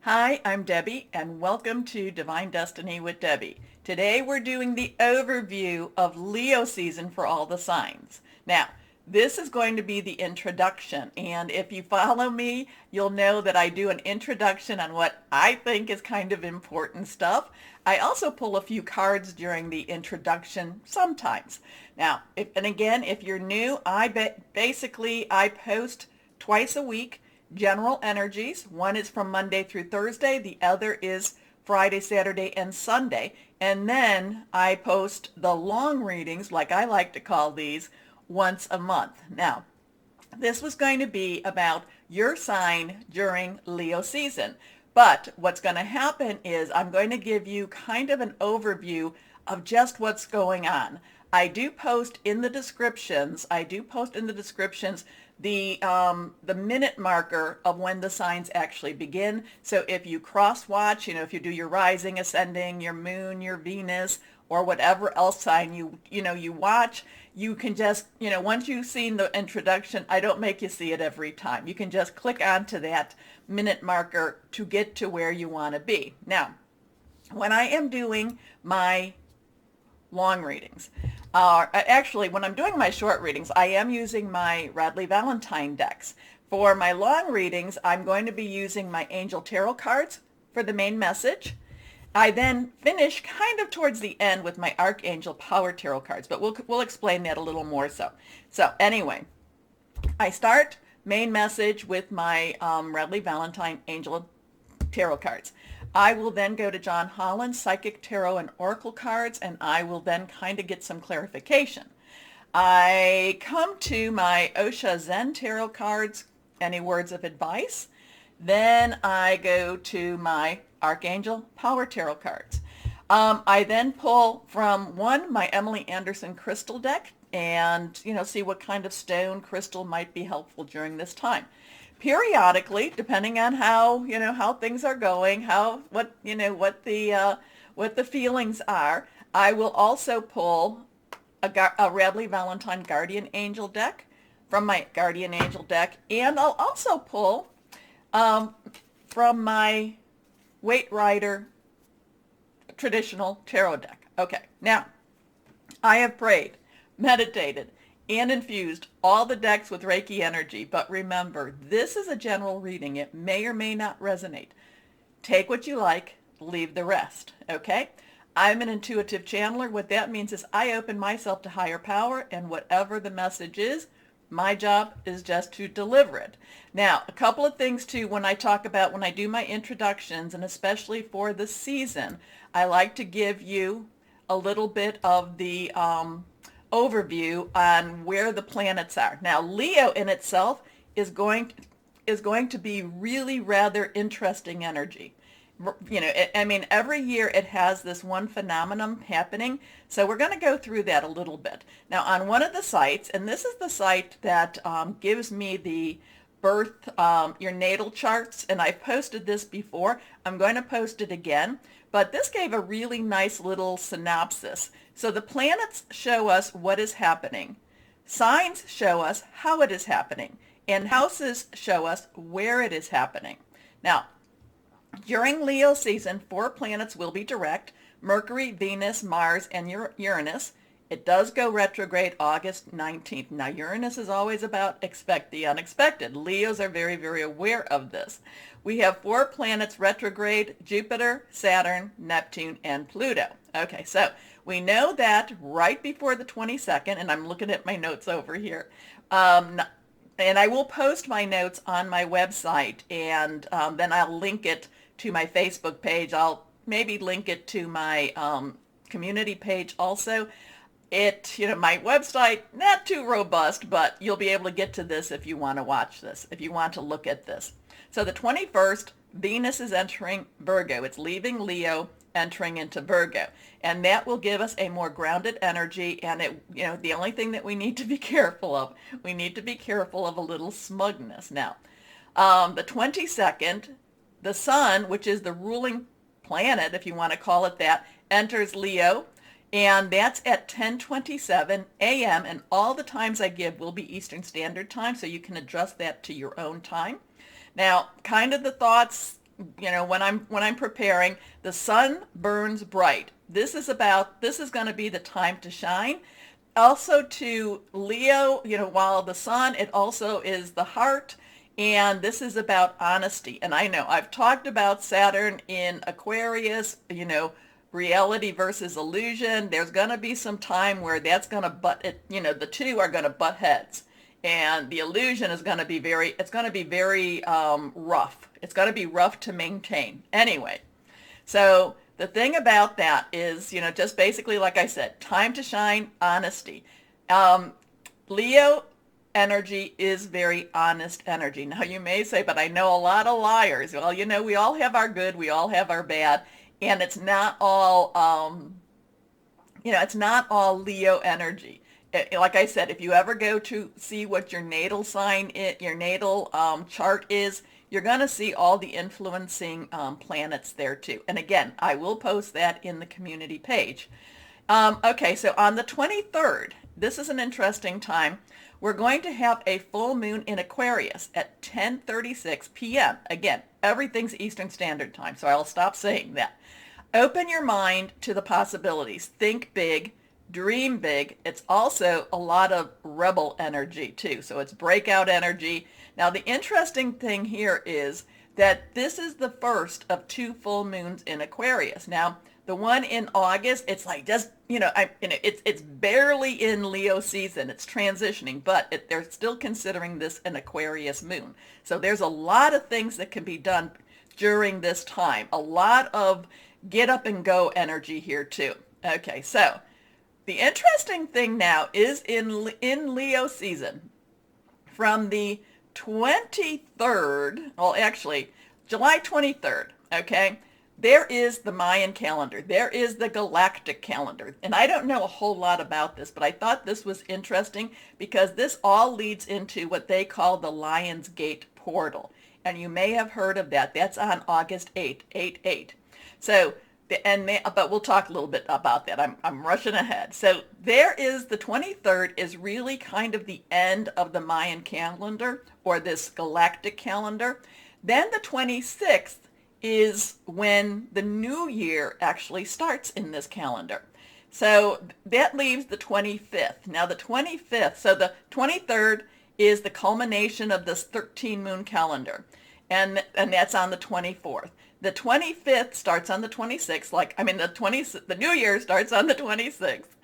Hi, I'm Debbie, and welcome to Divine Destiny with Debbie. Today we're doing the overview of Leo season for all the signs. Now, this is going to be the introduction, and if you follow me, you'll know that I do an introduction on what I think is kind of important stuff. I also pull a few cards during the introduction sometimes. Now, if you're new, basically I post twice a week general energies. One is from Monday through Thursday. The other is Friday, Saturday, and Sunday. And then I post the long readings, like I like to call these, once a month. Now, this was going to be about your sign during Leo season. But what's going to happen is I'm going to give you kind of an overview of just what's going on. I do post in the descriptions the minute marker of when the signs actually begin. So if you cross watch, if you do your rising, ascending, your moon, your Venus, or whatever else sign you watch, you can just, once you've seen the introduction, I don't make you see it every time. You can just click onto that minute marker to get to where you want to be. Now, when I am doing my long readings, actually, when I'm doing my short readings, I am using my Radley Valentine decks. For my long readings, I'm going to be using my Angel Tarot cards for the main message. I then finish kind of towards the end with my Archangel Power Tarot cards, but we'll explain that a little more so. So anyway, I start main message with my Radley Valentine Angel Tarot cards. I will then go to John Holland's Psychic Tarot and Oracle cards, and I will then kind of get some clarification. I come to my Osha Zen Tarot cards, any words of advice. Then I go to my Archangel Power Tarot cards. I then pull from my Emily Anderson crystal deck and, see what kind of stone crystal might be helpful during this time. Periodically, depending on how things are going, what the feelings are, I will also pull a Radley Valentine Guardian Angel deck from my Guardian Angel deck, and I'll also pull from my Waite Rider traditional tarot deck. Okay, now I have prayed, meditated, and infused all the decks with Reiki energy. But remember, this is a general reading. It may or may not resonate. Take what you like, leave the rest, okay? I'm an intuitive channeler. What that means is I open myself to higher power, and whatever the message is, my job is just to deliver it. Now, a couple of things too, when I do my introductions, and especially for the season, I like to give you a little bit of the overview on where the planets are. Now, Leo in itself is going to be really rather interesting energy. Every year it has this one phenomenon happening, so we're going to go through that a little bit. Now, on one of the sites, and this is the site that gives me the birth, your natal charts, and I've posted this before. I'm going to post it again, but this gave a really nice little synopsis. So the planets show us what is happening. Signs show us how it is happening. And houses show us where it is happening. Now, during Leo season, 4 planets will be direct: Mercury, Venus, Mars, and Uranus. It does go retrograde August 19th. Now, Uranus is always about expect the unexpected. Leos are very, very aware of this. We have 4 planets retrograde: Jupiter, Saturn, Neptune, and Pluto. Okay, so we know that right before the 22nd, and I'm looking at my notes over here, and I will post my notes on my website, and then I'll link it to my Facebook page. I'll maybe link it to my community page also. My website, not too robust, but you'll be able to get to this if you want to watch this, if you want to look at this. So the 21st, Venus is entering Virgo. It's leaving Leo, entering into Virgo. And that will give us a more grounded energy. And the only thing that we need to be careful of, we need to be careful of a little smugness. Now, the 22nd, the sun, which is the ruling planet, if you want to call it that, enters Leo. And that's at 10:27 a.m. And all the times I give will be Eastern Standard Time, so you can adjust that to your own time. Now, kind of the thoughts when I'm preparing, the sun burns bright. This is going to be the time to shine. Also to Leo, while the sun, it also is the heart. And this is about honesty. And I know I've talked about Saturn in Aquarius, reality versus illusion. There's going to be some time where that's going to butt it, the two are going to butt heads. And the illusion is going to be very, rough. It's going to be rough to maintain. Anyway, so the thing about that is, just basically, like I said, time to shine, honesty. Leo energy is very honest energy. Now you may say, but I know a lot of liars. Well, we all have our good, we all have our bad, and it's not all, it's not all Leo energy. Like I said, if you ever go to see what your natal sign, your natal chart is, you're going to see all the influencing planets there too. And again, I will post that in the community page. Okay, so on the 23rd, this is an interesting time. We're going to have a full moon in Aquarius at 10:36 p.m. Again, everything's Eastern Standard Time, so I'll stop saying that. Open your mind to the possibilities. Think big. Dream big. It's also a lot of rebel energy too. So it's breakout energy. Now the interesting thing here is that this is the first of two full moons in Aquarius. Now the one in August, it's like just, it's barely in Leo season. It's transitioning, but they're still considering this an Aquarius moon. So there's a lot of things that can be done during this time. A lot of get up and go energy here too. Okay, so the interesting thing now is in Leo season, from the 23rd, well actually July 23rd, okay, there is the Mayan calendar. There is the galactic calendar. And I don't know a whole lot about this, but I thought this was interesting because this all leads into what they call the Lion's Gate portal. And you may have heard of that. That's on August 8th, 8/8. So but we'll talk a little bit about that. I'm rushing ahead. So there is the 23rd is really kind of the end of the Mayan calendar or this galactic calendar. Then the 26th is when the new year actually starts in this calendar. So that leaves the 25th. Now the 25th, so the 23rd is the culmination of this 13 moon calendar. And that's on the 24th. The 25th starts on the 26th, the new year starts on the 26th,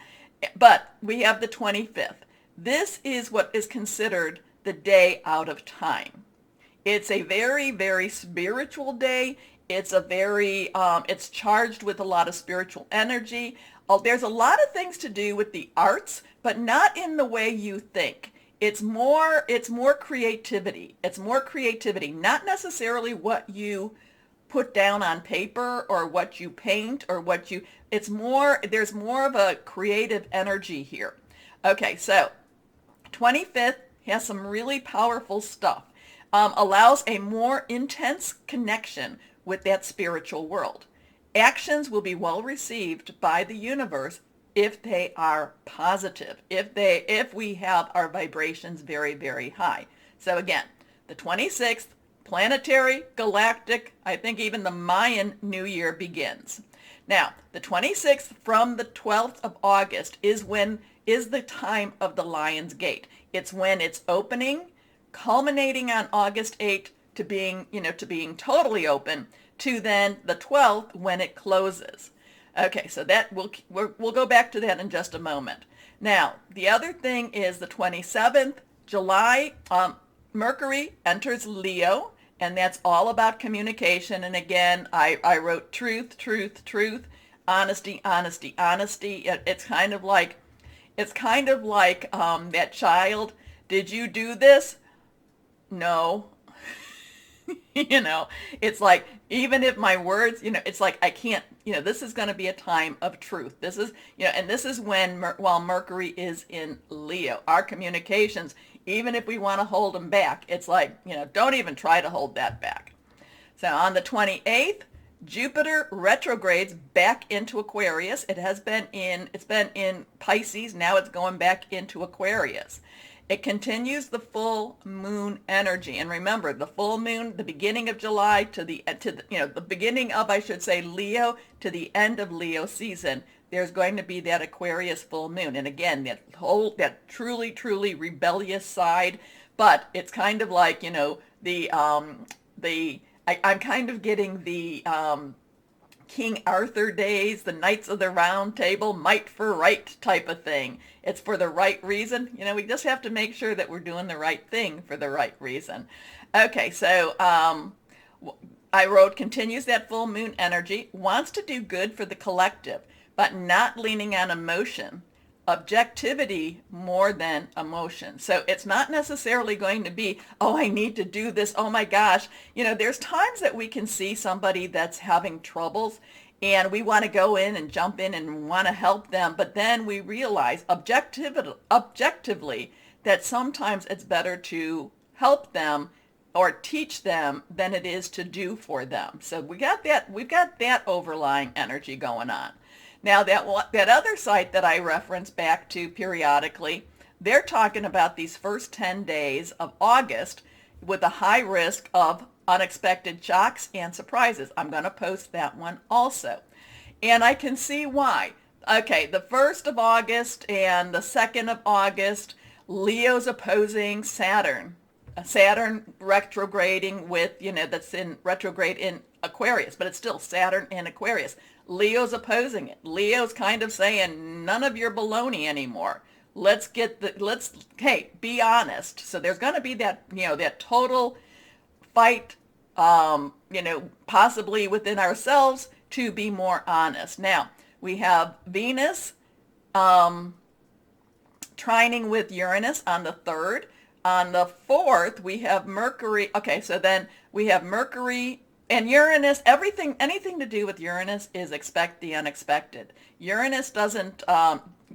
but we have the 25th. This is what is considered the day out of time. It's a very, very spiritual day. It's a very, it's charged with a lot of spiritual energy. There's a lot of things to do with the arts, but not in the way you think. It's more creativity. It's more creativity, not necessarily what you put down on paper or what you paint or there's more of a creative energy here. Okay, so 25th has some really powerful stuff. Allows a more intense connection with that spiritual world. Actions will be well received by the universe if they are positive, if we have our vibrations very, very high. So again, the 26th, planetary, galactic, I think even the Mayan New Year begins. Now, the 26th from the 12th of August is the time of the Lion's Gate. It's when it's opening, culminating on August 8th to being totally open, to then the 12th when it closes. Okay, so that we'll go back to that in just a moment. Now, the other thing is the 27th, July, Mercury enters Leo, and that's all about communication. And again, I wrote truth, truth, truth, honesty, honesty, honesty. It's kind of like that child. Did you do this? No. It's like, even if my words, it's like I can't, this is going to be a time of truth. This is, and this is while Mercury is in Leo, our communications, even if we want to hold them back, it's like, don't even try to hold that back. So on the 28th, Jupiter retrogrades back into Aquarius. It's been in Pisces. Now it's going back into Aquarius. It continues the full moon energy. And remember, the full moon, the beginning of July to the beginning of, I should say, Leo to the end of Leo season, there's going to be that Aquarius full moon. And again, that truly, truly rebellious side. But it's kind of like, I'm kind of getting the King Arthur days, the Knights of the Round Table, might for right type of thing. It's for the right reason. We just have to make sure that we're doing the right thing for the right reason. Okay, so I wrote, continues that full moon energy, wants to do good for the collective, but not leaning on emotion. Objectivity more than emotion. So it's not necessarily going to be, oh, I need to do this. Oh my gosh. There's times that we can see somebody that's having troubles and we want to go in and jump in and want to help them. But then we realize objectively that sometimes it's better to help them or teach them than it is to do for them. So we've got that overlying energy going on. Now, that other site that I reference back to periodically, they're talking about these first 10 days of August with a high risk of unexpected shocks and surprises. I'm going to post that one also. And I can see why. Okay, the 1st of August and the 2nd of August, Leo's opposing Saturn. Saturn retrograding with, that's in retrograde in Aquarius, but it's still Saturn in Aquarius. Leo's opposing it. Leo's kind of saying, none of your baloney anymore. Hey, be honest. So there's going to be that total fight, possibly within ourselves to be more honest. Now, we have Venus trining with Uranus on the 3rd. On the 4th, we have Mercury. Okay, so then we have Mercury and Uranus. Anything to do with Uranus is expect the unexpected. Uranus doesn't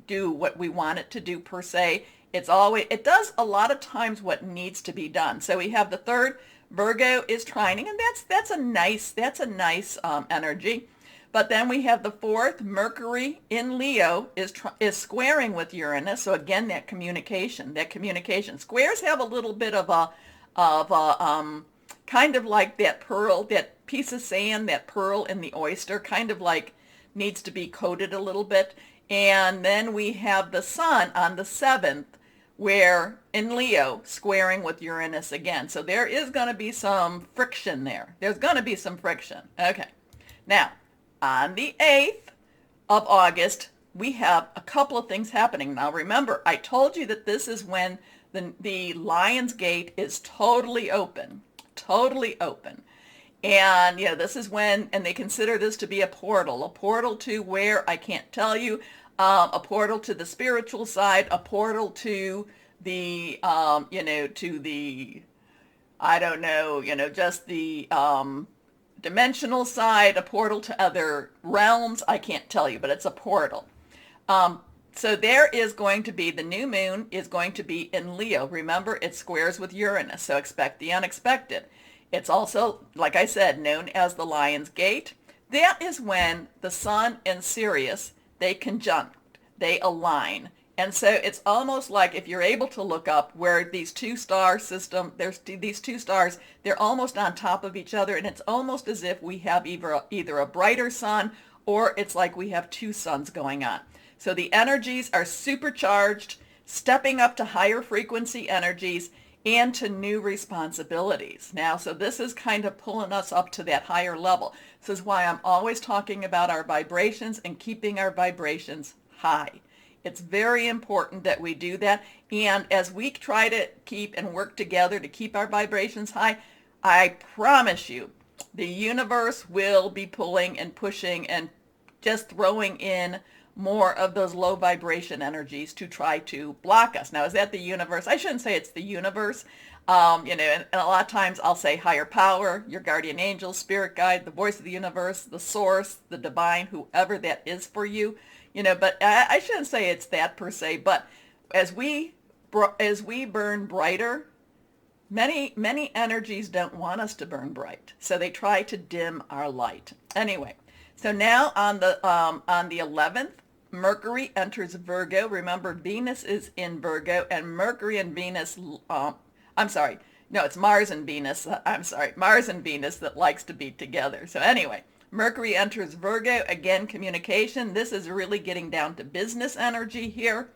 do what we want it to do per se. It does a lot of times what needs to be done. So we have the 3rd, Virgo is trining, and that's a nice energy. But then we have the 4th, Mercury in Leo is squaring with Uranus. So again, that communication. Squares have a little bit of a kind of like that pearl, that piece of sand, that pearl in the oyster, kind of like needs to be coated a little bit. And then we have the Sun on the 7th, where in Leo squaring with Uranus again. So there is going to be some friction there. There's going to be some friction. Okay. Now, on the 8th of August, we have a couple of things happening. Now, remember, I told you that this is when the Lion's Gate is totally open. And this is when, and they consider this to be a portal to where, I can't tell you, a portal to the spiritual side, a portal to the, to the, I don't know, just the dimensional side, a portal to other realms. I can't tell you, but it's a portal. So there is going to be, the new moon is going to be in Leo. Remember, it squares with Uranus, so expect the unexpected. It's also, like I said, known as the Lion's Gate. That is when the Sun and Sirius, they conjunct, they align. And so it's almost like, if you're able to look up where these two star system, there's these two stars, they're almost on top of each other, and it's almost as if we have either a brighter sun or it's like we have two suns going on. So the energies are supercharged, stepping up to higher frequency energies and to new responsibilities. Now, so this is kind of pulling us up to that higher level. This is why I'm always talking about our vibrations and keeping our vibrations high. It's very important that we do that. And as we try to keep and work together to keep our vibrations high, I promise you, the universe will be pulling and pushing and just throwing in more of those low vibration energies to try to block us. Now, is that the universe? I shouldn't say it's the universe. And a lot of times I'll say higher power, your guardian angel, spirit guide, the voice of the universe, the source, the divine, whoever that is for you. But I shouldn't say it's that per se. But as we burn brighter, many energies don't want us to burn bright, so they try to dim our light. Anyway, so now on the 11th, Mercury enters Virgo. Remember, Venus is in Virgo, and Mercury and Venus, I'm sorry, no, it's Mars and Venus. I'm sorry, Mars and Venus that likes to be together. So anyway, Mercury enters Virgo. Again, communication. This is really getting down to business energy here.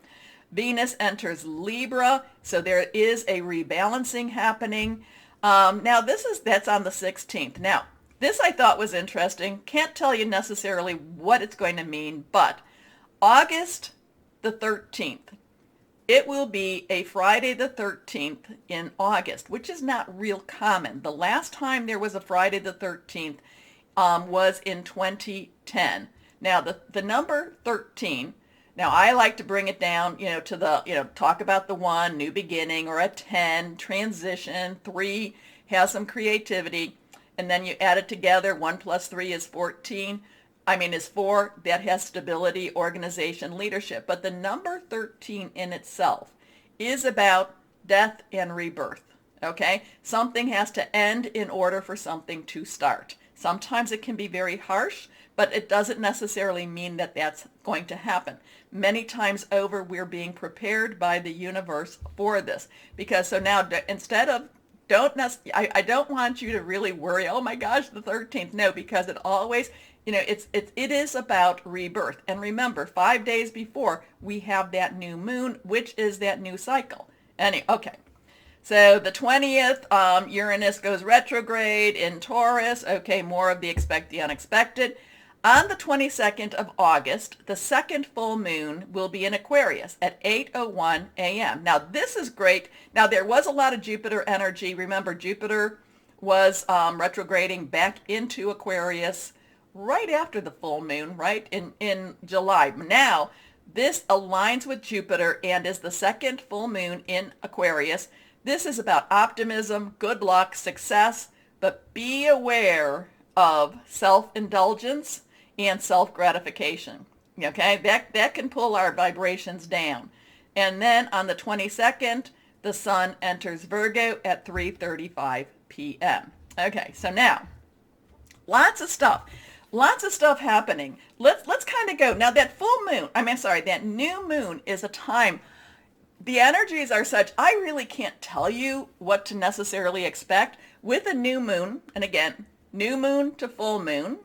Venus enters Libra, so there is a rebalancing happening. Now that's on the 16th. Now, this I thought was interesting. Can't tell you necessarily what it's going to mean, but August the 13th, it will be a Friday the 13th in August, which is not real common. The last time there was a Friday the 13th was in 2010. Now, the number 13, now I like to bring it down, to the, talk about the 1, new beginning, or a 10, transition, 3, has some creativity, and then you add it together. 1 plus 3 is 14. Is 4. That has stability, organization, leadership. But the number 13 in itself is about death and rebirth. Okay? Something has to end in order for something to start. Sometimes it can be very harsh, but it doesn't necessarily mean that that's going to happen. Many times over, we're being prepared by the universe for this. Because so now, instead of, I don't want you to really worry, oh my gosh, the 13th. No, because it always, it is about rebirth. And remember, 5 days before, we have that new moon, which is that new cycle. Okay. So the 20th, Uranus goes retrograde in Taurus. Okay, more of the unexpected. On the 22nd of August, the second full moon will be in Aquarius at 8:01 a.m. Now, this is great. Now, there was a lot of Jupiter energy. Remember, Jupiter was retrograding back into Aquarius right after the full moon, right, in July. Now, this aligns with Jupiter and is the second full moon in Aquarius. This is about optimism, good luck, success, but be aware of self-indulgence and self-gratification. Okay, that can pull our vibrations down. And then on the 22nd, the sun enters Virgo at 3:35 p.m. Okay, so now, lots of stuff happening. Let's kind of go. Now that that new moon is a time, the energies are such, I really can't tell you what to necessarily expect with a new moon. And again, new moon to full moon,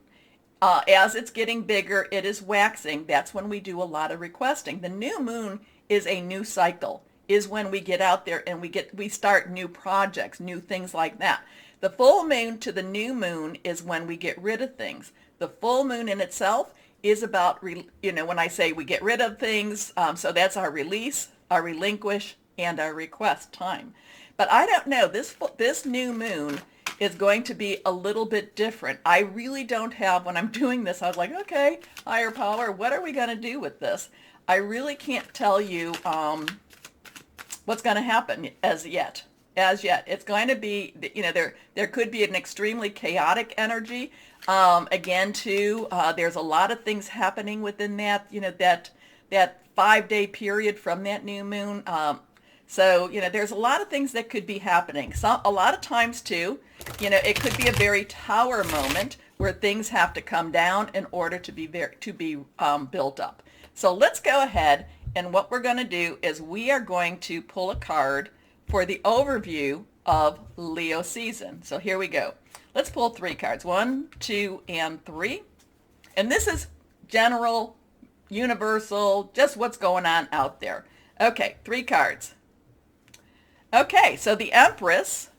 as it's getting bigger, it is waxing. That's when we do a lot of requesting. The new moon is a new cycle, is when we get out there and we start new projects, new things like that. The full moon to the new moon is when we get rid of things. The full moon in itself is about, when I say we get rid of things, so that's our release, our relinquish, and our request time. But I don't know, this new moon is going to be a little bit different. I really don't have, when I'm doing this, I was like, okay, higher power, what are we going to do with this? I really can't tell you what's going to happen as yet. It's going to be, there could be an extremely chaotic energy. Again, too, there's a lot of things happening within that, that 5-day period from that new moon. So, there's a lot of things that could be happening. A lot of times, too, it could be a very tower moment where things have to come down in order to be built up. So let's go ahead, and what we're going to do is we are going to pull a card for the overview of Leo season. So here we go. Let's pull 3 cards. 1, 2, and 3. And this is general, universal, just what's going on out there. Okay, 3 cards. Okay, so the Empress,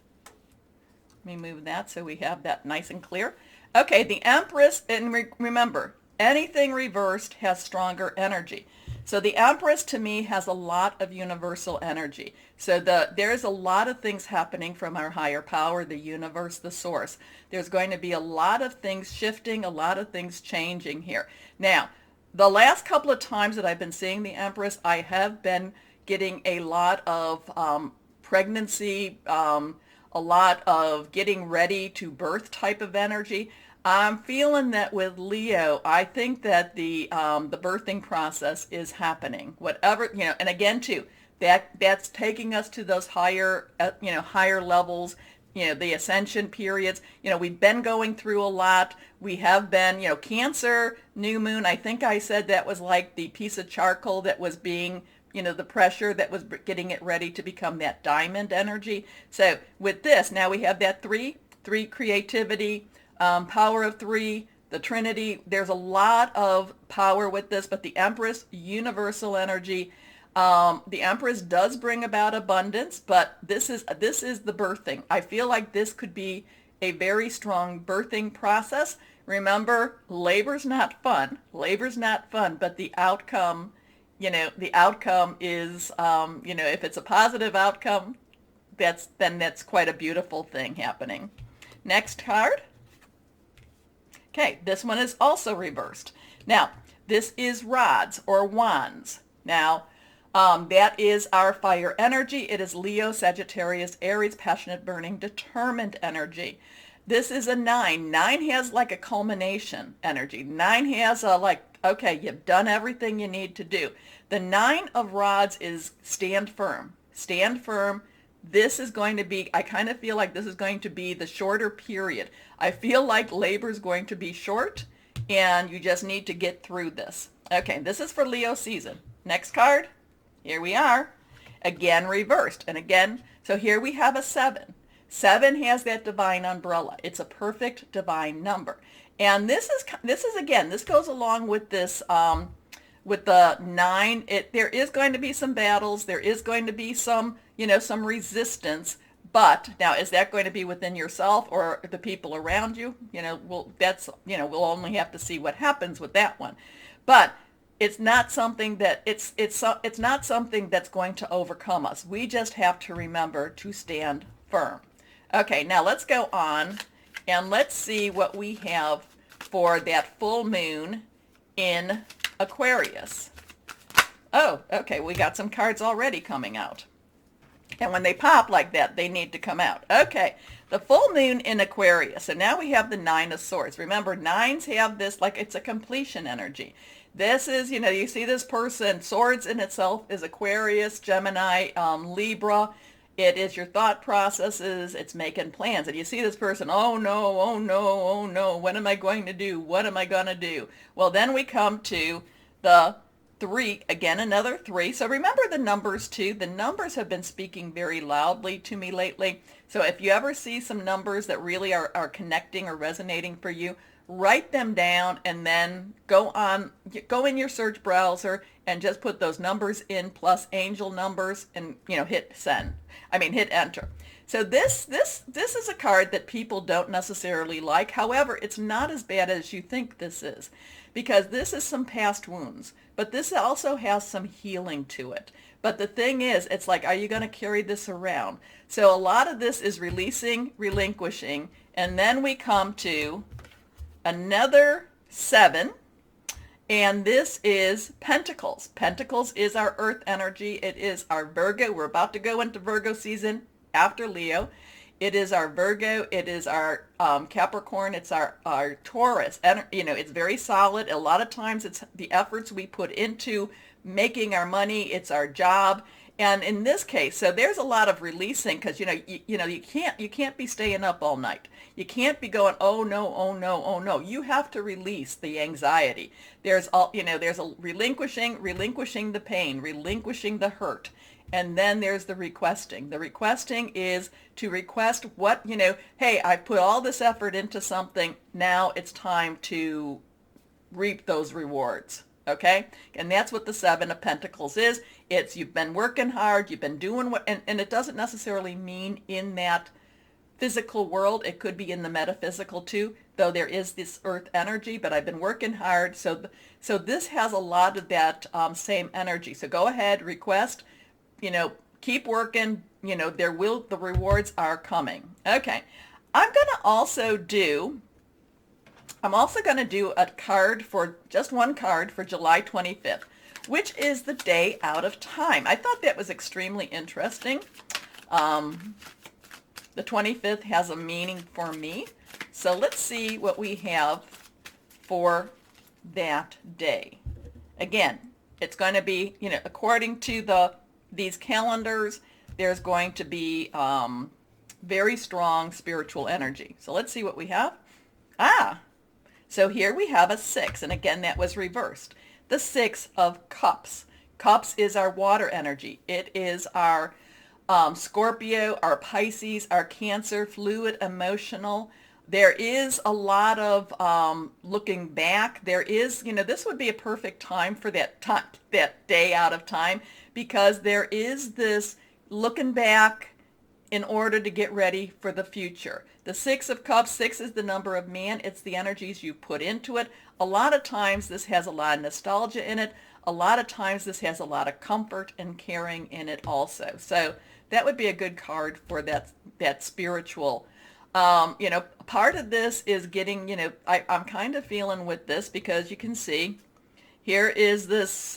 let me move that so we have that nice and clear. Okay, the Empress, and remember, anything reversed has stronger energy. So the Empress to me has a lot of universal energy. So there's a lot of things happening from our higher power, the universe, the source. There's going to be a lot of things shifting, a lot of things changing here. Now, the last couple of times that I've been seeing the Empress, I have been getting a lot of pregnancy, a lot of getting ready to birth type of energy. I'm feeling that with Leo, I think that the birthing process is happening. Whatever, and again too, that's taking us to those higher, higher levels, the ascension periods. We've been going through a lot. We have been, Cancer, new moon. I think I said that was like the piece of charcoal that was being, the pressure that was getting it ready to become that diamond energy. So with this, now we have that three creativity, power of three, the Trinity. There's a lot of power with this, but the Empress, universal energy. The Empress does bring about abundance, but this is the birthing. I feel like this could be a very strong birthing process. Remember, labor's not fun. Labor's not fun, but the outcome, the outcome is, if it's a positive outcome, that's quite a beautiful thing happening. Next card. Okay, this one is also reversed. Now, this is rods or wands. Now, that is our fire energy. It is Leo, Sagittarius, Aries, passionate, burning, determined energy. This is a 9. 9 has like a culmination energy. 9 has a okay, you've done everything you need to do. The 9 of rods is stand firm. Stand firm. This is going to be, I kind of feel like this is going to be the shorter period. I feel like labor is going to be short and you just need to get through this. Okay, this is for Leo season. Next card. Here we are, again reversed, and again, so here we have a 7. 7 has that divine umbrella. It's a perfect divine number, and this is again, this goes along with this, with the 9. There is going to be some battles. There is going to be some, some resistance. But now, is that going to be within yourself or the people around you? We'll only have to see what happens with that one, but. It's not something that it's not something that's going to overcome us. We just have to remember to stand firm. Okay, now let's go on and let's see what we have for that full moon in Aquarius. Oh, okay, we got some cards already coming out. And when they pop like that, they need to come out. Okay, the full moon in Aquarius. So now we have the 9 of Swords. Remember, 9s have this, like it's a completion energy. This is, you see this person, Swords in itself is Aquarius, Gemini, Libra. It is your thought processes. It's making plans. And you see this person, oh no, oh no, oh no. What am I going to do? What am I going to do? Well, then we come to the 3, again, another 3. So remember the numbers too. The numbers have been speaking very loudly to me lately. So if you ever see some numbers that really are connecting or resonating for you, write them down and then go in your search browser and just put those numbers in plus angel numbers and hit enter. So this is a card that people don't necessarily like. However, it's not as bad as you think this is, because this is some past wounds, but this also has some healing to it. But the thing is, it's like, are you going to carry this around? So a lot of this is releasing, relinquishing, and then we come to another 7, and this is Pentacles. Pentacles is our earth energy. It is our Virgo. We're about to go into Virgo season after Leo. It is our Virgo. It is our Capricorn. It's our Taurus. And, it's very solid. A lot of times it's the efforts we put into making our money. It's our job. And in this case, so there's a lot of releasing, because you can't be staying up all night. You can't be going, oh no, oh no, oh no. You have to release the anxiety. There's a relinquishing the pain, relinquishing the hurt. And then there's the requesting. The requesting is to request what, hey, I put all this effort into something. Now it's time to reap those rewards. Okay? And that's what the 7 of Pentacles is. It's you've been working hard, you've been doing what, and it doesn't necessarily mean in that physical world. It could be in the metaphysical too, though there is this earth energy, but I've been working hard. So this has a lot of that same energy. So go ahead, request, keep working, the rewards are coming. Okay. I'm also going to do a card just one card for July 25th, which is the day out of time. I thought that was extremely interesting. The 25th has a meaning for me. So let's see what we have for that day. Again, it's going to be, according to these calendars, there's going to be very strong spiritual energy. So let's see what we have. So here we have a 6, and again, that was reversed. The 6 of Cups. Cups is our water energy. It is our Scorpio, our Pisces, our Cancer, fluid, emotional. There is a lot of looking back. There is, this would be a perfect time for that day out of time, because there is this looking back in order to get ready for the future. The 6 of Cups, 6 is the number of man. It's the energies you put into it. A lot of times this has a lot of nostalgia in it. A lot of times this has a lot of comfort and caring in it also. So that would be a good card for that spiritual. Part of this is getting, I'm kind of feeling with this, because you can see here is this,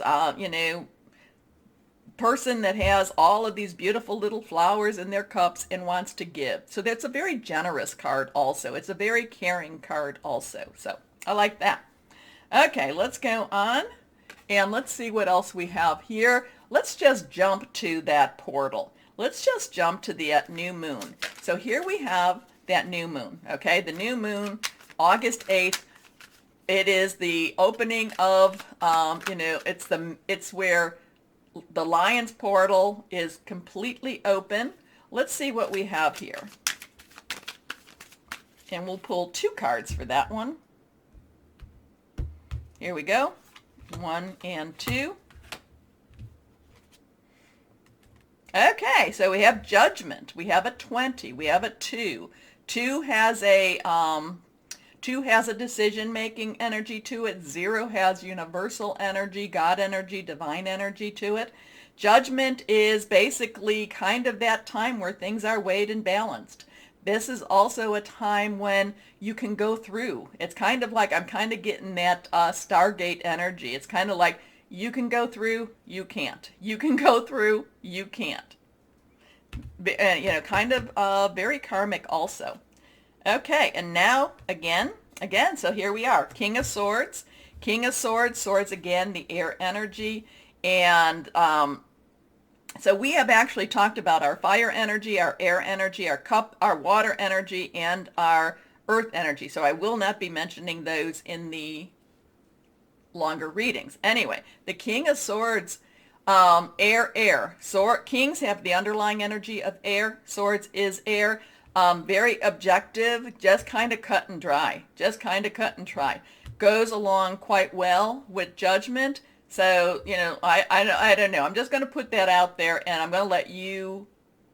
person that has all of these beautiful little flowers in their cups and wants to give. So that's a very generous card also. It's a very caring card also. So I like that. Okay, let's go on and let's see what else we have here. Let's just jump to that portal. Let's just jump to the new moon. So here we have that new moon. Okay, the new moon, August 8th. It is the opening of, it's where the Lion's portal is completely open. Let's see what we have here. And we'll pull 2 cards for that one. Here we go. 1 and 2. Okay, so we have Judgment. We have a 20. We have a 2. 2 has a 2 has a decision-making energy to it. 0 has universal energy, God energy, divine energy to it. Judgment is basically kind of that time where things are weighed and balanced. This is also a time when you can go through. It's kind of like, I'm kind of getting that Stargate energy. It's kind of like, you can go through, you can't. You can go through, you can't. Kind of very karmic also. Okay, and now, again, so here we are. King of Swords. King of Swords, swords again, the air energy. And so we have actually talked about our fire energy, our air energy, our water energy, and our earth energy. So I will not be mentioning those in the longer readings. Anyway, the King of Swords, air. Kings have the underlying energy of air. Swords is air. Very objective, just kind of cut and dry. Goes along quite well with Judgment. So, I don't know. I'm just going to put that out there, and I'm going to let you,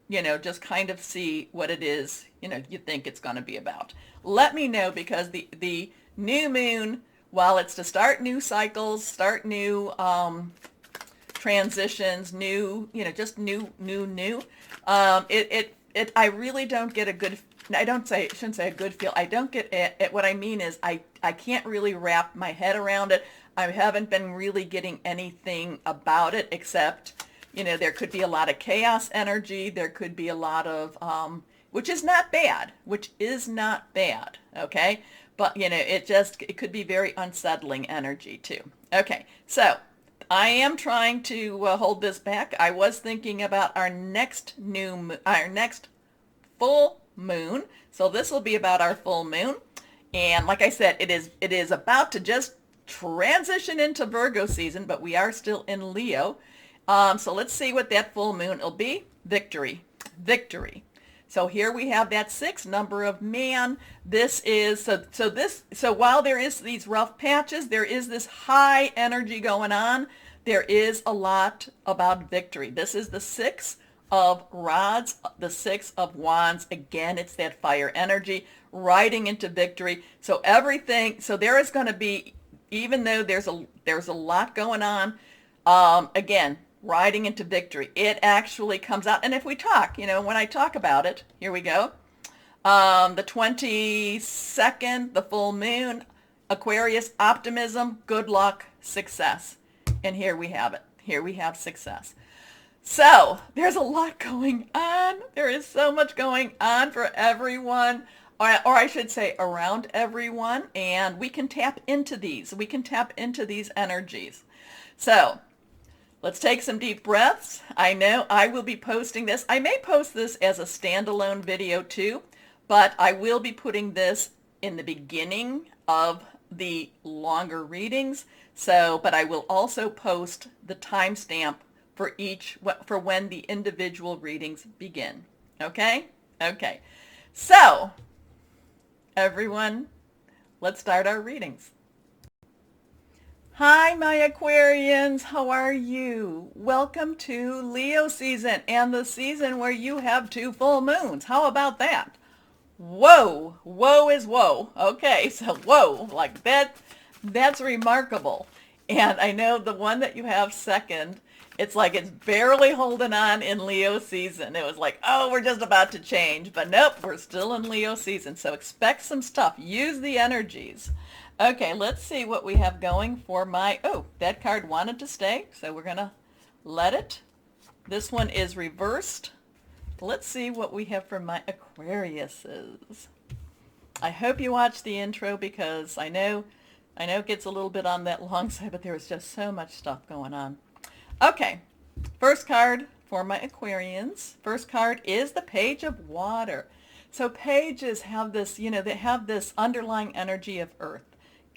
just kind of see what it is, you think it's going to be about. Let me know, because the new moon, while it's to start new cycles, start new transitions, new, just new, I really don't get a good, shouldn't say a good feel. I don't get it. What I mean is I can't really wrap my head around it. I haven't been really getting anything about it, except, there could be a lot of chaos energy. There could be a lot of, which is not bad, okay? But, it could be very unsettling energy too. Okay, so I am trying to hold this back. I was thinking about our next full moon. So this will be about our full moon. And like I said, it is about to just transition into Virgo season, but we are still in Leo. So let's see what that full moon will be. Victory. So here we have that 6, number of man. This is, so while there is these rough patches, there is this high energy going on. There is a lot about victory. This is the 6 of rods, the 6 of wands. Again, it's that fire energy riding into victory. So there is going to be, even though there's a lot going on, again, riding into victory. It actually comes out. And if we talk, when I talk about it, here we go. The 22nd, the full moon, Aquarius, optimism, good luck, success. And here we have it. Here we have success. So there's a lot going on. There is so much going on for everyone, or I should say around everyone. And we can tap into these. We can tap into these energies. So Let's take some deep breaths. I know I will be posting this. I may post this as a standalone video too, but I will be putting this in the beginning of the longer readings. So, but I will also post the timestamp for when the individual readings begin. Okay? Okay. So, everyone, let's start our readings. Hi, my Aquarians. How are you? Welcome to Leo season and the season where you have 2 full moons. How about that? Whoa. Whoa is whoa. Okay, so whoa, like that's remarkable. And I know the one that you have second, it's like it's barely holding on in Leo season. It was like, oh, we're just about to change. But nope, we're still in Leo season. So expect some stuff. Use the energies. Okay, let's see what we have going for my, oh, that card wanted to stay, so we're going to let it. This one is reversed. Let's see what we have for my Aquariuses. I hope you watched the intro because I know it gets a little bit on that long side, but there was just so much stuff going on. Okay, first card for my Aquarians. First card is the Page of Water. So pages have this, they have this underlying energy of earth.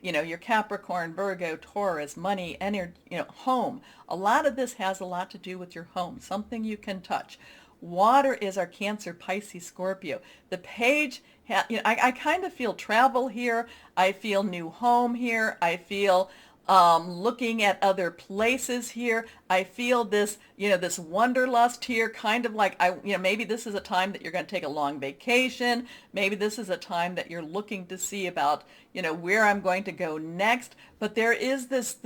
Your Capricorn, Virgo, Taurus, money, energy, home. A lot of this has a lot to do with your home, something you can touch. Water is our Cancer, Pisces, Scorpio. The page, I kind of feel travel here. I feel new home here. I feel looking at other places here. I feel this, this wanderlust here, kind of like maybe this is a time that you're going to take a long vacation. Maybe this is a time that you're looking to see about, where I'm going to go next. But there's this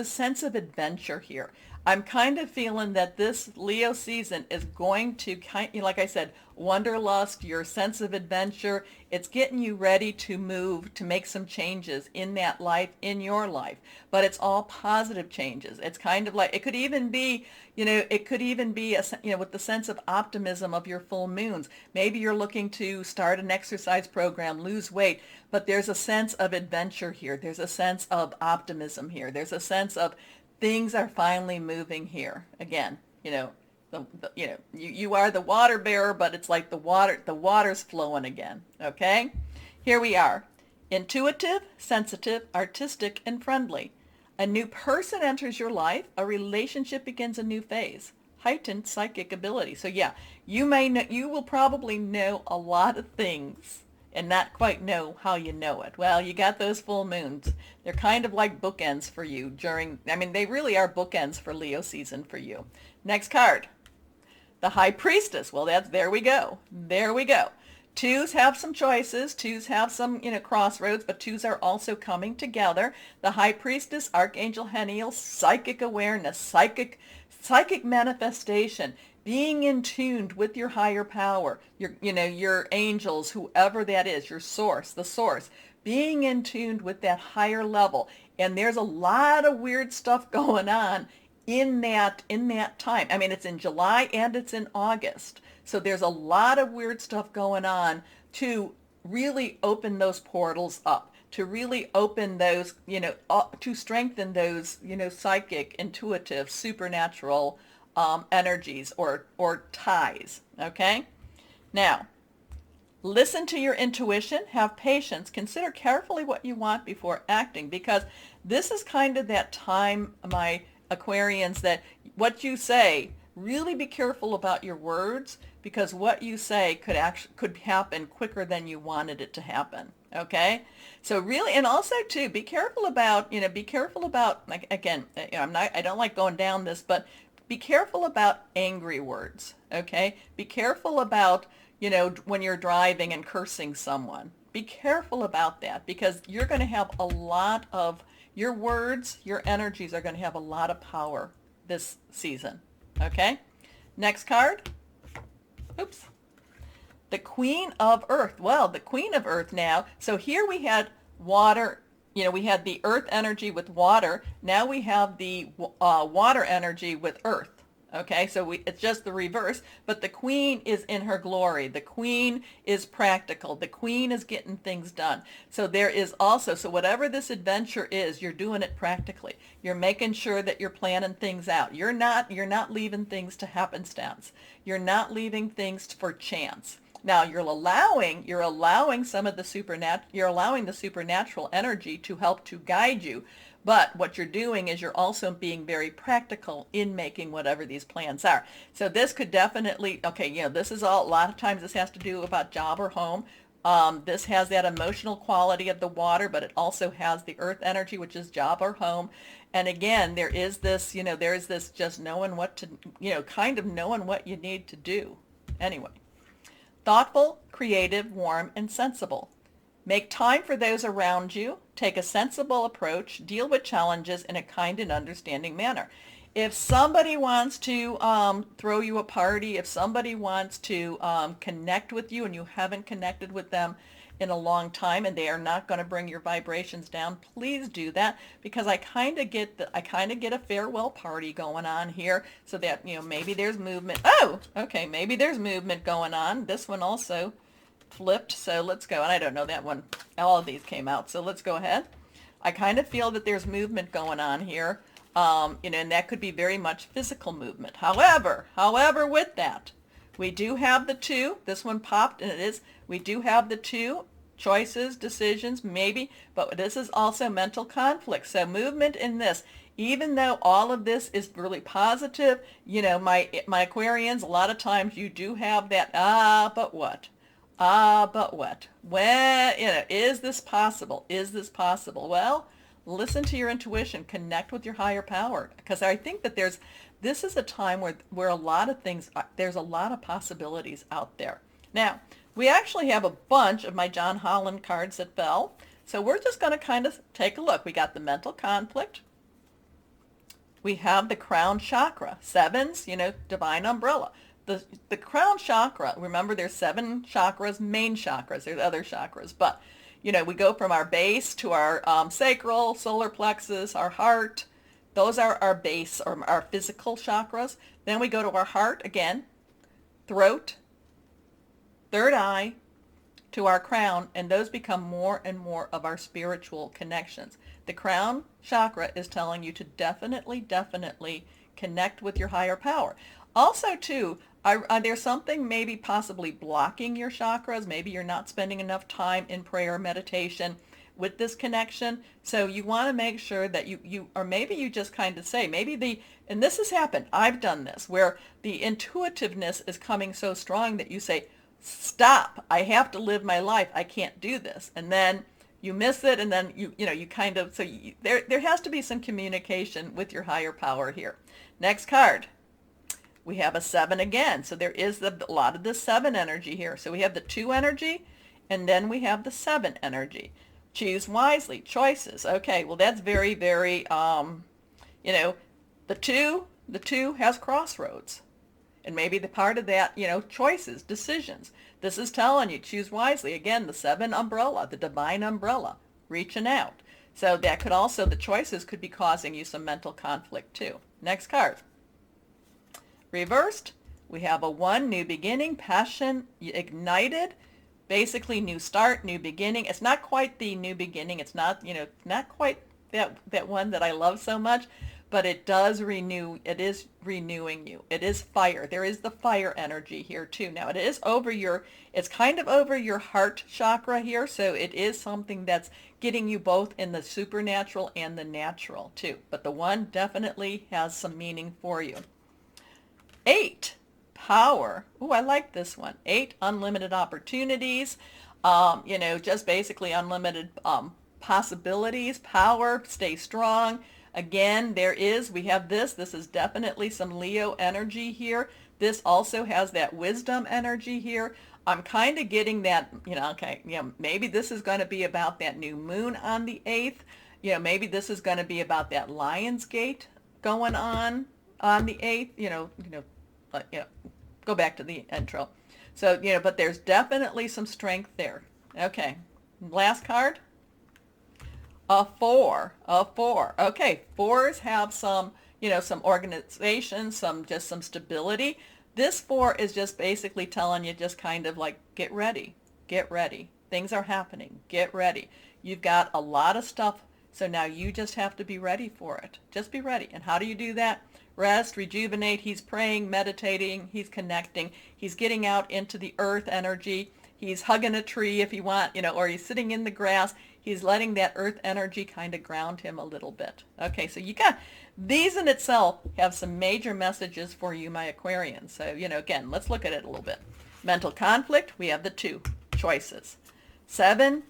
sense of adventure here. I'm kind of feeling that this Leo season is going to like I said, wanderlust, your sense of adventure. It's getting you ready to move, to make some changes in that life, in your life. But it's all positive changes. It's kind of like, it could even be, with the sense of optimism of your full moons. Maybe you're looking to start an exercise program, lose weight, but there's a sense of adventure here. There's a sense of optimism here. There's a sense of things are finally moving here. Again, you are the water bearer, but it's like the water's flowing again. Okay? Here we are. Intuitive, sensitive, artistic, and friendly. A new person enters your life. A relationship begins a new phase. Heightened psychic ability. So yeah, you will probably know a lot of things and not quite know how you know it. Well, you got those full moons. They're kind of like bookends for you they really are bookends for Leo season for you. Next card, the High Priestess. Well, there we go. There we go. Twos have some choices. Twos have some, crossroads, but twos are also coming together. The High Priestess, Archangel Heniel, psychic awareness, psychic manifestation, being in tune with your higher power, your angels, whoever that is, your source, the source, being in tune with that higher level. And there's a lot of weird stuff going on in that time. It's in July and it's in August. So there's a lot of weird stuff going on to really open those portals up, to really open those, to strengthen those, psychic, intuitive, supernatural energies or ties. Okay? Now, listen to your intuition, have patience, consider carefully what you want before acting, because this is kind of that time, my Aquarians, that what you say, really be careful about your words, because what you say could happen quicker than you wanted it to happen. Okay? So really, and also too, be careful about, like, again, I don't like going down this, but be careful about angry words. Okay? Be careful about, when you're driving and cursing someone. Be careful about that, because you're going to have a lot of, your words, your energies are going to have a lot of power this season. Okay? Next card. Oops. The Queen of Earth. Well, the Queen of Earth now. So here we had water, we had the earth energy with water. Now we have the water energy with earth. Okay, so it's just the reverse, but the queen is in her glory. The queen is practical. The queen is getting things done. So there is also, so whatever this adventure is, you're doing it practically. You're making sure that you're planning things out. You're not leaving things to happenstance. You're not leaving things for chance. Now you're allowing some of the you're allowing the supernatural energy to help to guide you. But what you're doing is you're also being very practical in making whatever these plans are. So this could definitely, okay, this is all, a lot of times this has to do about job or home. This has that emotional quality of the water, but it also has the earth energy, which is job or home. And again, there is this, there's this just knowing what to, kind of knowing what you need to do. Anyway, thoughtful, creative, warm, and sensible. Make time for those around you. Take a sensible approach. Deal with challenges in a kind and understanding manner. If somebody wants to throw you a party, if somebody wants to connect with you and you haven't connected with them in a long time and they are not going to bring your vibrations down, please do that, because I kind of get a farewell party going on here, so that maybe there's movement. Oh, okay, maybe there's movement going on. This one also flipped, so let's go. And I don't know that one. All of these came out, so let's go ahead. I kind of feel that there's movement going on here, and that could be very much physical movement. However, with that, we do have the two. This one popped, and we do have the two choices, decisions, maybe, but this is also mental conflict. So movement in this, even though all of this is really positive, my Aquarians, a lot of times you do have that, but what? But what? When, is this possible? Is this possible? Well, listen to your intuition, connect with your higher power, because I think that this is a time where a lot of things, there's a lot of possibilities out there. Now, we actually have a bunch of my John Holland cards that fell, so we're just going to kind of take a look. We got the mental conflict. We have the crown chakra, sevens, divine umbrella. The crown chakra, remember there's 7 chakras, main chakras, there's other chakras, but we go from our base to our sacral, solar plexus, our heart. Those are our base, or our physical chakras. Then we go to our heart again, throat, third eye, to our crown, and those become more and more of our spiritual connections. The crown chakra is telling you to definitely connect with your higher power. Also, too, there's something maybe possibly blocking your chakras. Maybe you're not spending enough time in prayer, meditation with this connection. So you want to make sure that or maybe you just kind of say, and this has happened, I've done this, where the intuitiveness is coming so strong that you say, stop, I have to live my life, I can't do this. And then you miss it, and then you kind of, there has to be some communication with your higher power here. Next card. We have a 7 again. So there is a lot of the 7 energy here. So we have the 2 energy, and then we have the 7 energy. Choose wisely. Choices. Okay, well that's very, very, the 2 has crossroads. And maybe the part of that, choices, decisions. This is telling you, choose wisely. Again, the 7 umbrella, the divine umbrella, reaching out. So that could also, the choices could be causing you some mental conflict too. Next card. Reversed, we have a 1, new beginning, passion ignited, basically new start, new beginning. It's not quite the new beginning. It's not, not quite that one that I love so much, but it does renew. It is renewing you. It is fire. There is the fire energy here too. Now it is it's kind of over your heart chakra here, so it is something that's getting you both in the supernatural and the natural too. But the 1 definitely has some meaning for you. 8, power. Oh, I like this one. 8, unlimited opportunities. Just basically unlimited possibilities. Power, stay strong. Again, we have this. This is definitely some Leo energy here. This also has that wisdom energy here. I'm kind of getting that, maybe this is going to be about that new moon on the 8th. Maybe this is going to be about that Lion's Gate going on the 8th, go back to the intro. So, but there's definitely some strength there. Okay, last card. A 4. Okay, 4s have some, some organization, just some stability. This 4 is just basically telling you just kind of like, get ready, get ready. Things are happening, get ready. You've got a lot of stuff, so now you just have to be ready for it. Just be ready. And how do you do that? Rest, rejuvenate. He's praying, meditating, he's connecting, he's getting out into the earth energy. He's hugging a tree if you want, or he's sitting in the grass. He's letting that earth energy kind of ground him a little bit. Okay, so you got, these in itself have some major messages for you, my Aquarians. So, again, let's look at it a little bit. Mental conflict, we have the 2 choices. 7,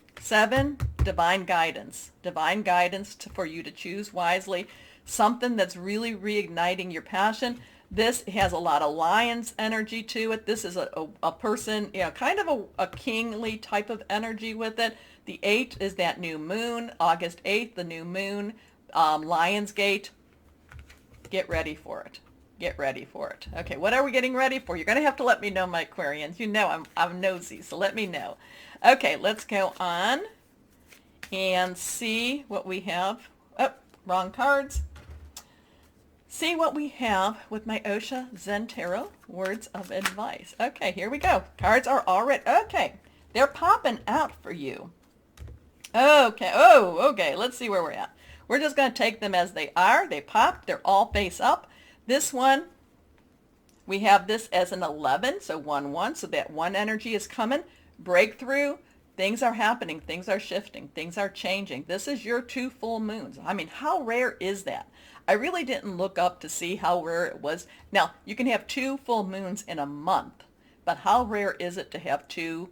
divine guidance. Divine guidance for you to choose wisely. Something that's really reigniting your passion. This has a lot of lion's energy to it. This is a person, kind of a kingly type of energy with it. The 8 is that new moon, August 8th, the new moon, Lion's Gate. Get ready for it. Get ready for it. Okay, what are we getting ready for? You're going to have to let me know, my Aquarians. I'm nosy, so let me know. Okay, let's go on and see what we have. Oh, wrong cards. See what we have with my Osha Zen Tarot words of advice. Okay, here we go. Cards are already, okay, they're popping out for you. Okay, okay, let's see where we're at. We're just going to take them as they are. They pop, they're all face up. This one, we have this as an 11, so 1-1, so that 1 energy is coming. Breakthrough, things are happening, things are shifting, things are changing. This is your 2 full moons. I mean, how rare is that? I really didn't look up to see how rare it was. Now, you can have 2 full moons in a month, but how rare is it to have 2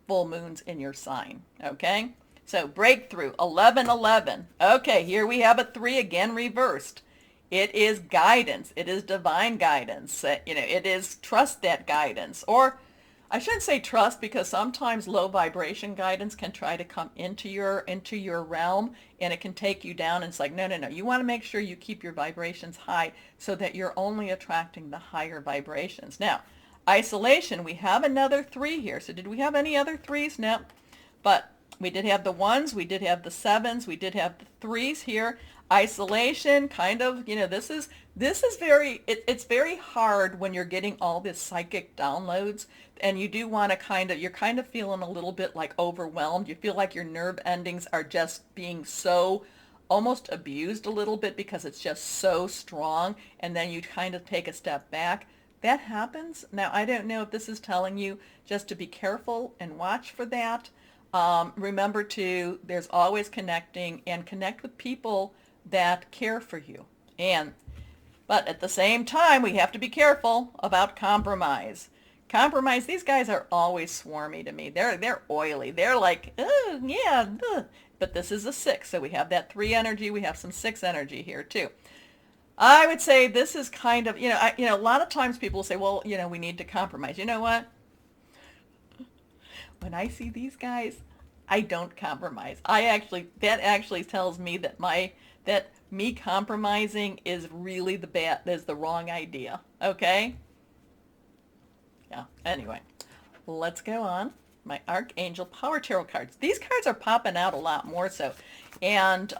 full moons in your sign? Okay, so breakthrough, 11-11. Okay, here we have a 3 again reversed. It is guidance. It is divine guidance. It is trust that guidance. Or I shouldn't say trust, because sometimes low vibration guidance can try to come into your realm, and it can take you down. And it's like, no. You want to make sure you keep your vibrations high so that you're only attracting the higher vibrations. Now, isolation, we have another 3 here. So did we have any other 3s? No. But we did have the 1s, we did have the 7s, we did have the 3s here. Isolation, kind of, this is very, it's very hard when you're getting all this psychic downloads, and you do want to you're kind of feeling a little bit like overwhelmed. You feel like your nerve endings are just being so almost abused a little bit because it's just so strong, and then you kind of take a step back. That happens. Now, I don't know if this is telling you just to be careful and watch for that. Remember there's always connecting, and connect with people that care for you. But at the same time, we have to be careful about compromise. Compromise, these guys are always swarmy to me. They're oily. They're like, oh, yeah, but this is a 6. So we have that 3 energy. We have some 6 energy here too. I would say this is kind of, a lot of times people say, well, we need to compromise. You know what? When I see these guys, I don't compromise. That actually tells me that me compromising is really the wrong idea. Okay? Yeah. Anyway, let's go on. My Archangel Power Tarot cards. These cards are popping out a lot more so. And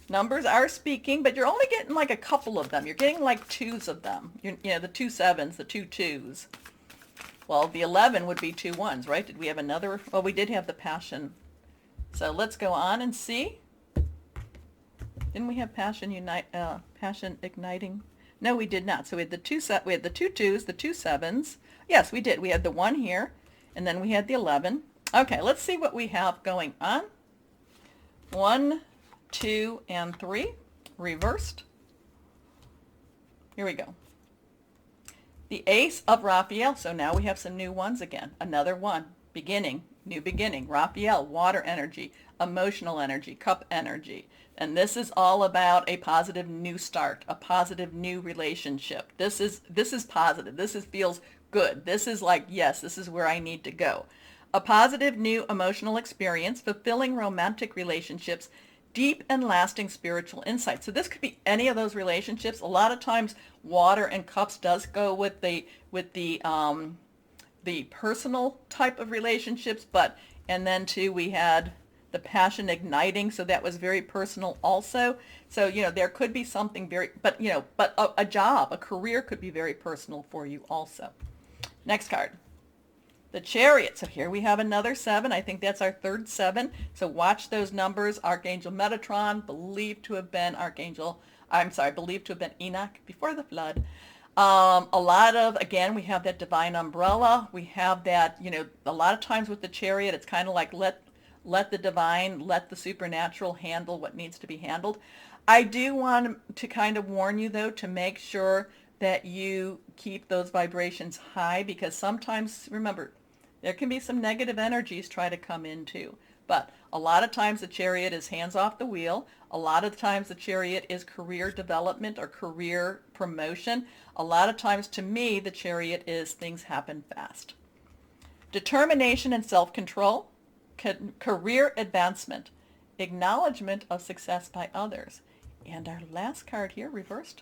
numbers are speaking, but you're only getting like a couple of them. You're getting like 2s of them. The 2 7s, the 2 2s. Well, the 11 would be 2 1s, right? Did we have another? Well, we did have the passion. So let's go on and see. Didn't we have passion igniting? No, we did not. So we had the 2 2s, the 2 7s. Yes, we did. We had the 1 here, and then we had the 11. Okay, let's see what we have going on. 1, 2, and 3, reversed. Here we go. The Ace of Raphael. So now we have some new ones again. Another 1. Beginning. New beginning. Raphael. Water energy. Emotional energy. Cup energy. And this is all about a positive new start. A positive new relationship. This is positive. This feels good. This is like, yes, this is where I need to go. A positive new emotional experience. Fulfilling romantic relationships. Deep and lasting spiritual insight. So this could be any of those relationships. A lot of times water and cups does go with the personal type of relationships, and then too we had the passion igniting, so that was very personal also. So, there could be something very, but, a job, a career could be very personal for you also. Next card. The Chariot. So here we have another 7. I think that's our third 7. So watch those numbers. Archangel Metatron, believed to have been Enoch before the flood. A lot of, again, we have that divine umbrella. We have that, a lot of times with the Chariot, it's kind of like let the divine, let the supernatural handle what needs to be handled. I do want to kind of warn you, though, to make sure that you keep those vibrations high, because sometimes, remember, there can be some negative energies try to come in too. But a lot of times the Chariot is hands off the wheel. A lot of times the Chariot is career development or career promotion. A lot of times, to me, the Chariot is things happen fast. Determination and self-control, career advancement, acknowledgement of success by others. And our last card here, reversed,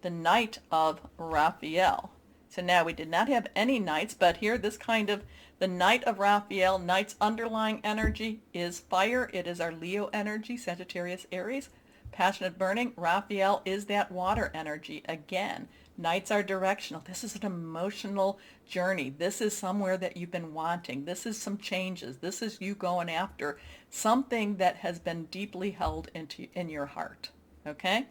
the Knight of Raphael. So now we did not have any knights, but here this kind of, the Knight of Raphael, knight's underlying energy is fire. It is our Leo energy, Sagittarius, Aries. Passionate burning. Raphael is that water energy again. Knights are directional. This is an emotional journey. This is somewhere that you've been wanting. This is some changes. This is you going after something that has been deeply held in your heart. Okay?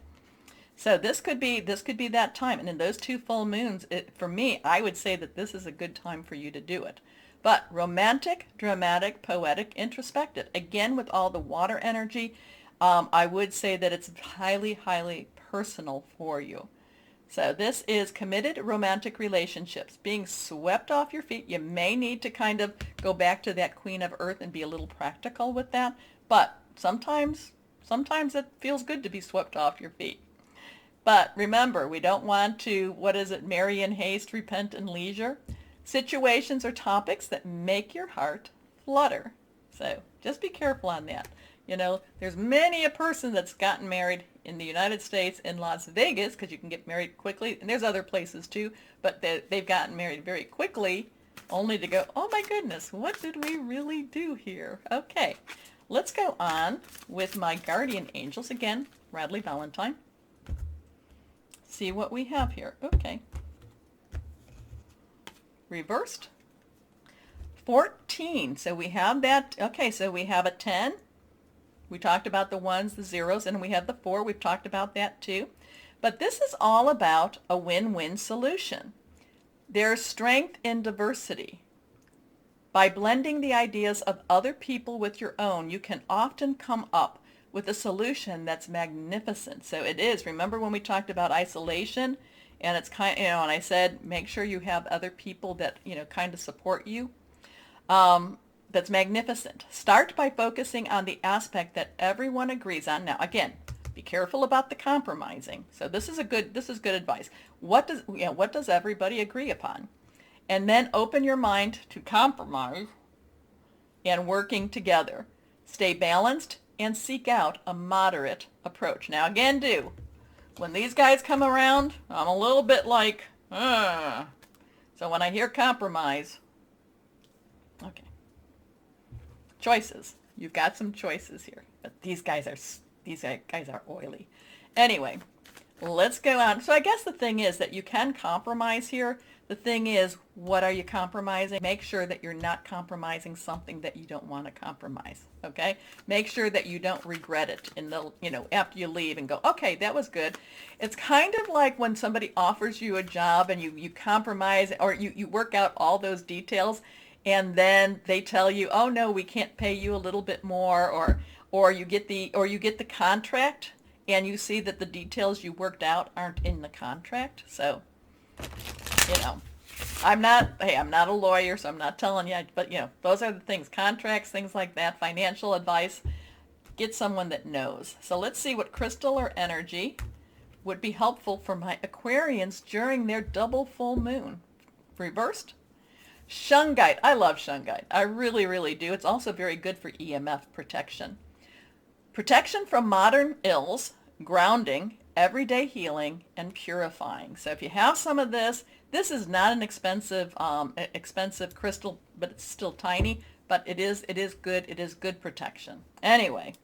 So this could be that time. And in those 2 full moons, for me, I would say that this is a good time for you to do it. But romantic, dramatic, poetic, introspective. Again, with all the water energy, I would say that it's highly, highly personal for you. So this is committed romantic relationships, being swept off your feet. You may need to kind of go back to that Queen of Earth and be a little practical with that. But sometimes it feels good to be swept off your feet. But remember, we don't want to, marry in haste, repent in leisure. Situations or topics that make your heart flutter. So just be careful on that. There's many a person that's gotten married in the United States, in Las Vegas, because you can get married quickly, and there's other places too, but they've gotten married very quickly, only to go, oh my goodness, what did we really do here? Okay, let's go on with my guardian angels. Again, Radley Valentine. See what we have here. Okay. Reversed. 14. So we have that. Okay, so we have a 10. We talked about the 1s, the 0s, and we have the 4. We've talked about that too. But this is all about a win-win solution. There's strength in diversity. By blending the ideas of other people with your own, you can often come up with a solution that's magnificent. So it is. Remember when we talked about isolation, and it's kind, and I said make sure you have other people that kind of support you. That's magnificent. Start by focusing on the aspect that everyone agrees on. Now, again, be careful about the compromising. So this is good advice. What does everybody agree upon? And then open your mind to compromise and working together. Stay balanced and seek out a moderate approach. Now, again, when these guys come around, I'm a little bit like, So when I hear compromise, okay. Choices. You've got some choices here, but these guys are oily. Anyway, let's go on. So I guess the thing is that you can compromise here. The thing is, what are you compromising? Make sure that you're not compromising something that you don't want to compromise, okay? Make sure that you don't regret it after you leave and go, okay, that was good. It's kind of like when somebody offers you a job and you compromise, or you work out all those details, and then they tell you, oh no, we can't pay you a little bit more, or you get the contract and you see that the details you worked out aren't in the contract. So I'm not a lawyer, so I'm not telling you, but those are the things, contracts, things like that, financial advice. Get someone that knows. So let's see what crystal or energy would be helpful for my Aquarians during their double full moon. Reversed. Shungite. I love shungite. I really, really do. It's also very good for EMF protection. Protection from modern ills, grounding, everyday healing, and purifying. So if you have some of this is not an expensive crystal, but it's still tiny. but it is good. It is good protection. Anyway,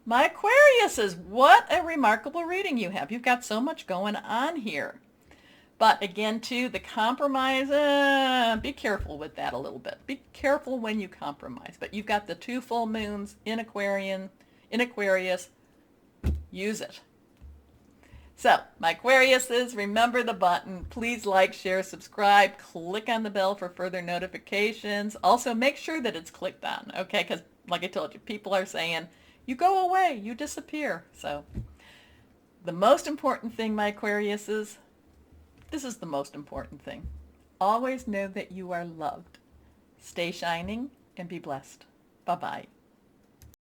my Aquariuses, what a remarkable reading you have. You've got so much going on here. But again, too, the compromise, be careful with that a little bit. Be careful when you compromise. But you've got the 2 full moons in Aquarius. Use it. So, my Aquariuses, remember the button. Please like, share, subscribe. Click on the bell for further notifications. Also, make sure that it's clicked on, okay? Because, like I told you, people are saying, you go away, you disappear. So, the most important thing, my Aquariuses, this is the most important thing. Always know that you are loved. Stay shining and be blessed. Bye-bye.